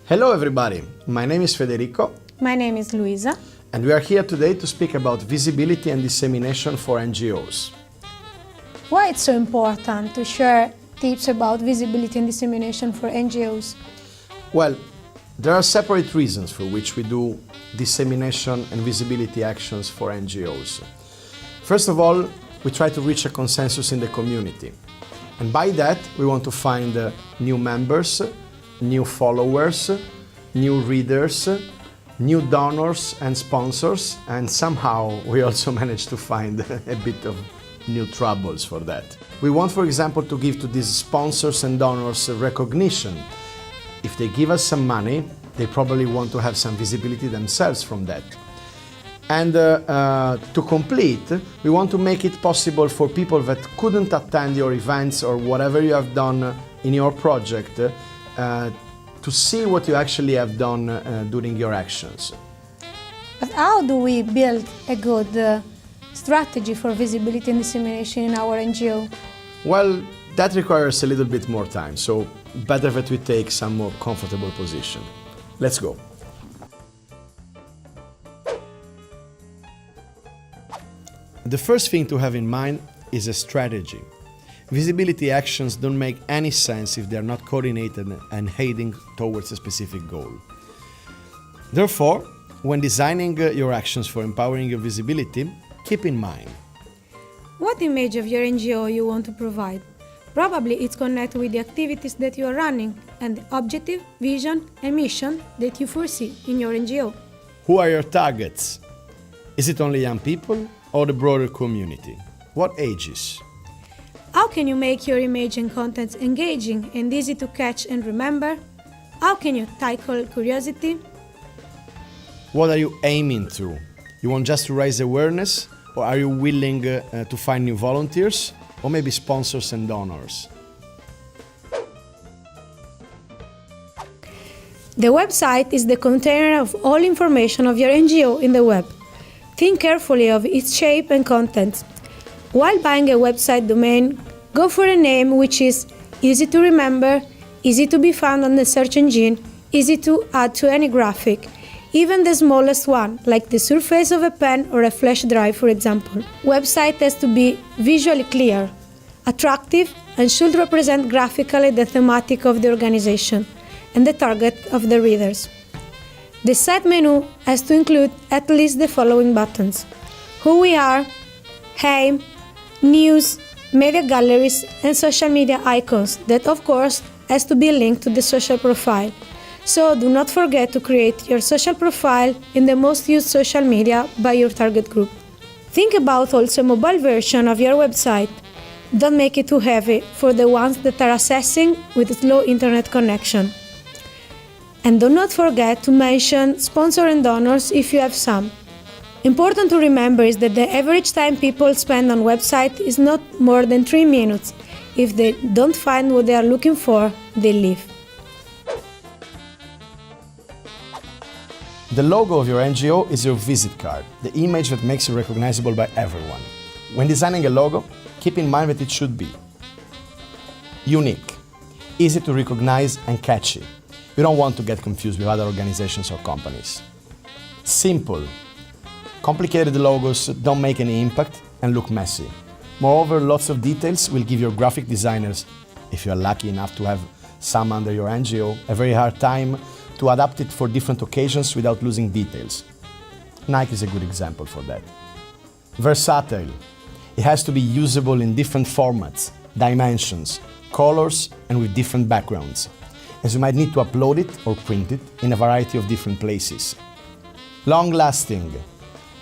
Hello everybody, my name is Federico. My name is Luisa. And we are here today to speak about visibility and dissemination for NGOs. Why it's so important to share tips about visibility and dissemination for NGOs? Well, there are separate reasons for which we do dissemination and visibility actions for NGOs. First of all, we try to reach a consensus in the community. And by that, we want to find new members, new followers, new readers, new donors and sponsors, and somehow we also managed to find a bit of new troubles for that. We want, for example, to give to these sponsors and donors recognition. If they give us some money, they probably want to have some visibility themselves from that. And to complete, we want to make it possible for people that couldn't attend your events or whatever you have done in your project to see what you actually have done during your actions. But how do we build a good strategy for visibility and dissemination in our NGO? Well, that requires a little bit more time, so better that we take some more comfortable position. Let's go. The first thing to have in mind is a strategy. Visibility actions don't make any sense if they are not coordinated and heading towards a specific goal. Therefore, when designing your actions for empowering your visibility, keep in mind what image of your NGO you want to provide. Probably it's connected with the activities that you are running and the objective, vision and mission that you foresee in your NGO. Who are your targets? Is it only young people or the broader community? What ages? How can you make your image and contents engaging and easy to catch and remember? How can you tackle curiosity? What are you aiming to? You want just to raise awareness, or are you willing to find new volunteers, or maybe sponsors and donors? The website is the container of all information of your NGO in the web. Think carefully of its shape and content. While buying a website domain, go for a name which is easy to remember, easy to be found on the search engine, easy to add to any graphic, even the smallest one, like the surface of a pen or a flash drive, for example. Website has to be visually clear, attractive, and should represent graphically the thematic of the organization and the target of the readers. The site menu has to include at least the following buttons: who we are, aim, news, media galleries, and social media icons that, of course, has to be linked to the social profile. So do not forget to create your social profile in the most used social media by your target group. Think about also a mobile version of your website. Don't make it too heavy for the ones that are accessing with a slow internet connection. And do not forget to mention sponsors and donors if you have some. Important to remember is that the average time people spend on website is not more than 3 minutes. If they don't find what they are looking for, they leave. The logo of your NGO is your visit card, the image that makes you recognizable by everyone. When designing a logo, keep in mind that it should be unique, easy to recognize and catchy. You don't want to get confused with other organizations or companies. Simple. Complicated logos don't make any impact and look messy. Moreover, lots of details will give your graphic designers, if you are lucky enough to have some under your NGO, a very hard time to adapt it for different occasions without losing details. Nike is a good example for that. Versatile. It has to be usable in different formats, dimensions, colors, and with different backgrounds, as you might need to upload it or print it in a variety of different places. Long-lasting.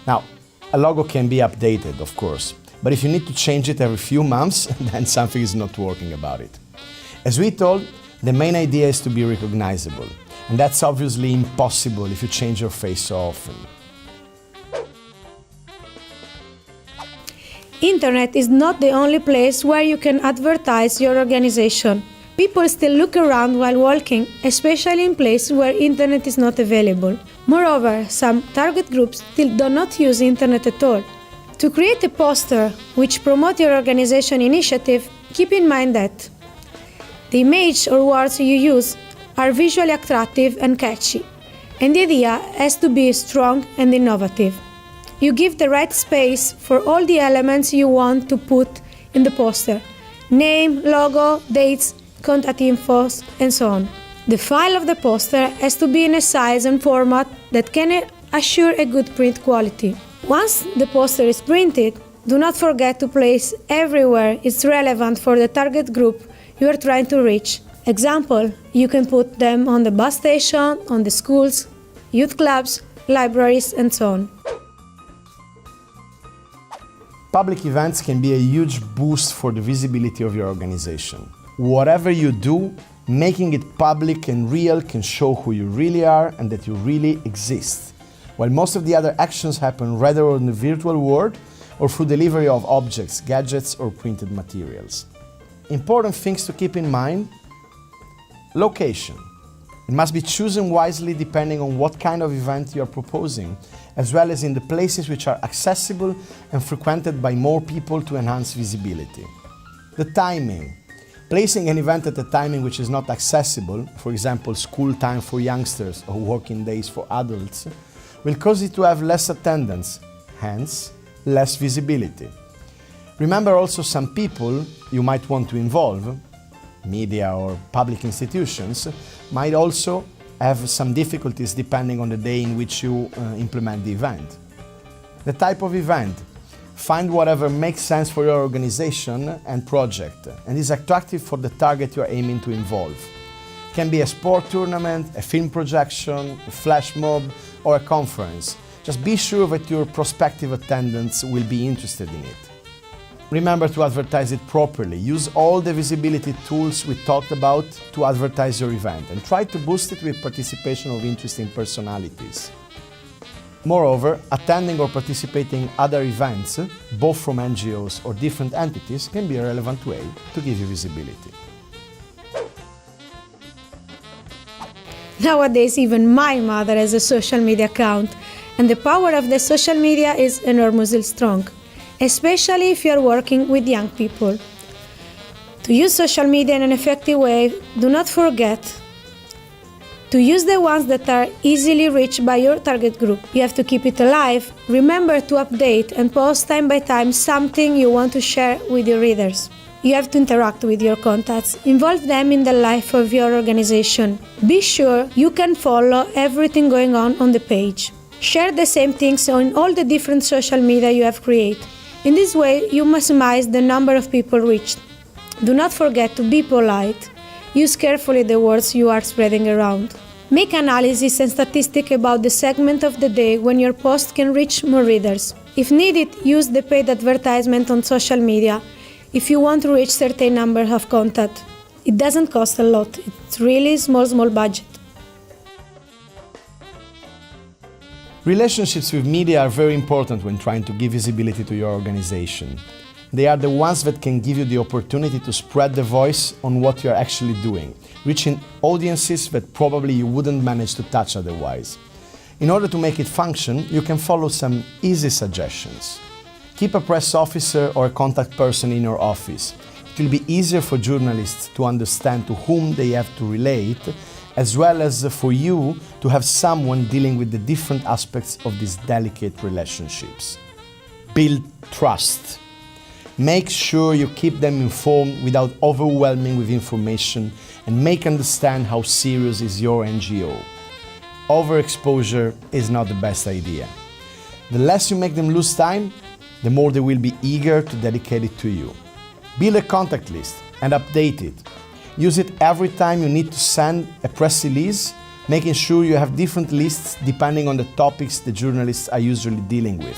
Now, a logo can be updated, of course, but if you need to change it every few months, then something is not working about it. As we told, the main idea is to be recognizable, and that's obviously impossible if you change your face so often. Internet is not the only place where you can advertise your organization. People still look around while walking, especially in places where internet is not available. Moreover, some target groups still do not use internet at all. To create a poster which promotes your organization initiative, keep in mind that the image or words you use are visually attractive and catchy, and the idea has to be strong and innovative. You give the right space for all the elements you want to put in the poster: name, logo, dates, contact infos, and so on. The file of the poster has to be in a size and format that can assure a good print quality. Once the poster is printed, do not forget to place everywhere it's relevant for the target group you are trying to reach. Example, you can put them on the bus station, on the schools, youth clubs, libraries, and so on. Public events can be a huge boost for the visibility of your organization. Whatever you do, making it public and real can show who you really are and that you really exist. While most of the other actions happen rather in the virtual world or through delivery of objects, gadgets, or printed materials. Important things to keep in mind: location. It must be chosen wisely depending on what kind of event you are proposing, as well as in the places which are accessible and frequented by more people to enhance visibility. The timing. Placing an event at a timing which is not accessible, for example, school time for youngsters or working days for adults, will cause it to have less attendance, hence less visibility. Remember also, some people you might want to involve, media or public institutions, might also have some difficulties depending on the day in which you implement the event. The type of event. Find whatever makes sense for your organization and project and is attractive for the target you are aiming to involve. It can be a sport tournament, a film projection, a flash mob, or a conference. Just be sure that your prospective attendants will be interested in it. Remember to advertise it properly. Use all the visibility tools we talked about to advertise your event and try to boost it with participation of interesting personalities. Moreover, attending or participating in other events, both from NGOs or different entities, can be a relevant way to give you visibility. Nowadays, even my mother has a social media account, and the power of the social media is enormously strong, especially if you are working with young people. To use social media in an effective way, do not forget to use the ones that are easily reached by your target group. You have to keep it alive. Remember to update and post time by time something you want to share with your readers. You have to interact with your contacts, involve them in the life of your organization. Be sure you can follow everything going on the page. Share the same things on all the different social media you have created. In this way, you maximize the number of people reached. Do not forget to be polite. Use carefully the words you are spreading around. Make analysis and statistics about the segment of the day when your post can reach more readers. If needed, use the paid advertisement on social media if you want to reach certain number of contacts. It doesn't cost a lot. It's really small budget. Relationships with media are very important when trying to give visibility to your organization. They are the ones that can give you the opportunity to spread the voice on what you are actually doing, reaching audiences that probably you wouldn't manage to touch otherwise. In order to make it function, you can follow some easy suggestions. Keep a press officer or a contact person in your office. It will be easier for journalists to understand to whom they have to relate, as well as for you to have someone dealing with the different aspects of these delicate relationships. Build trust. Make sure you keep them informed without overwhelming with information, and make understand how serious is your NGO. Overexposure is not the best idea. The less you make them lose time, the more they will be eager to dedicate it to you. Build a contact list and update it. Use it every time you need to send a press release, making sure you have different lists depending on the topics the journalists are usually dealing with.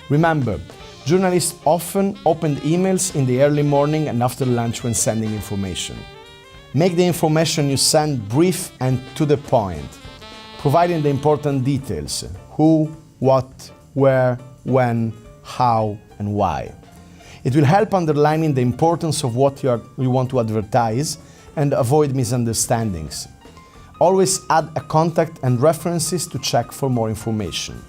Remember, journalists often open emails in the early morning and after lunch when sending information. Make the information you send brief and to the point, providing the important details: who, what, where, when, how, and why. It will help underlining the importance of what you want to advertise and avoid misunderstandings. Always add a contact and references to check for more information.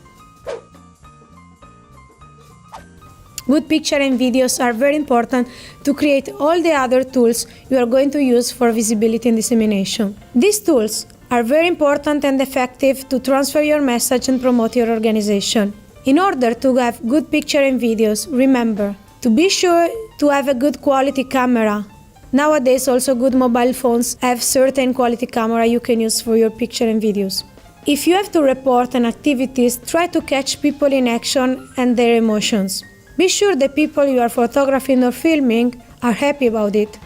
Good picture and videos are very important to create all the other tools you are going to use for visibility and dissemination. These tools are very important and effective to transfer your message and promote your organization. In order to have good picture and videos, remember to be sure to have a good quality camera. Nowadays also good mobile phones have certain quality camera you can use for your picture and videos. If you have to report an activities, try to catch people in action and their emotions. Be sure the people you are photographing or filming are happy about it.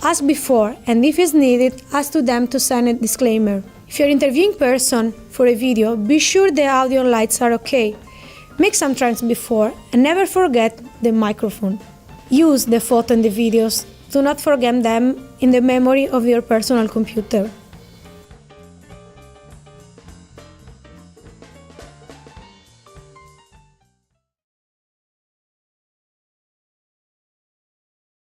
Ask before, and if it's needed, ask to them to sign a disclaimer. If you're interviewing person for a video, be sure the audio and lights are okay. Make some tries before, and never forget the microphone. Use the photo and the videos. Do not forget them in the memory of your personal computer.